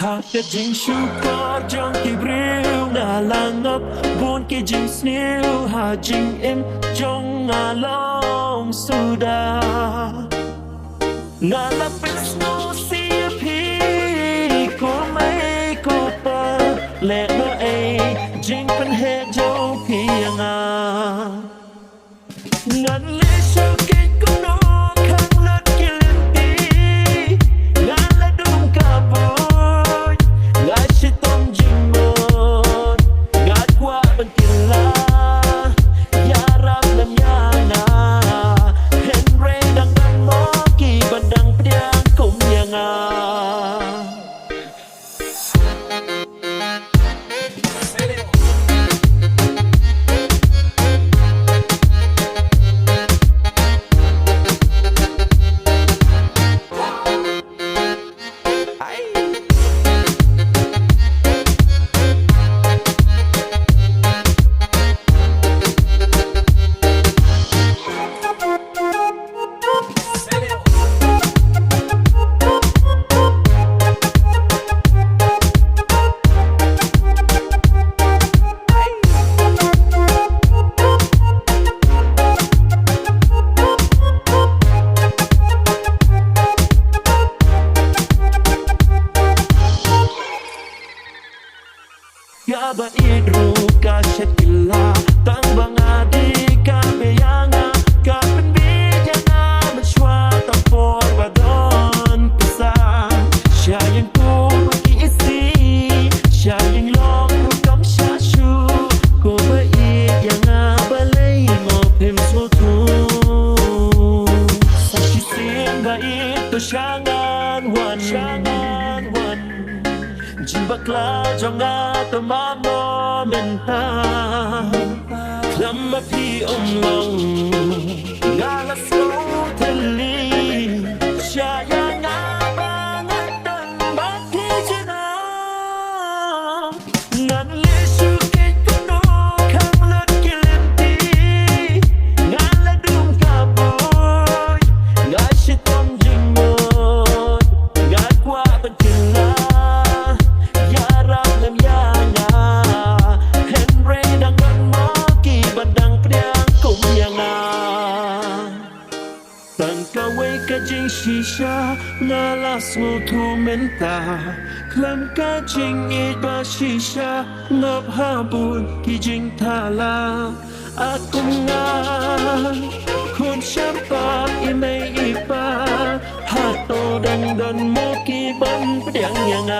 Hak jing syukur jong ki briu ngalangap bun ki jing sniu ha jing im jong ngalong sudah ngalap isno si pi ko mai ko pa le no ai jing pen he jong pi nga ngan le shu ki ko no khang lat ki len ti ngala dum ka bo ba idru ka shakila tang bangadi ka beyanga ka penbijanga machwa ta por badon pisa shayin ko ki isi shayin long kam shashu ko ba yanga balai mo pim so tu sa shi sim ba itu shangan wan Jimbakla jonga tamamo menta Lama pi long Ngala slow tali Shaya nga bangatang Bati jina Ngan lisu kay kuno Kang lat kilimti Ngala dum kaboy Nga shitom jingmon Nga kwa pagkila Jing shisha ngala tu menta klam ka jing it ba shisha ngap habun ki jing thala aku nga kun syampa imei ipa hato dan mo ki ban pedang yang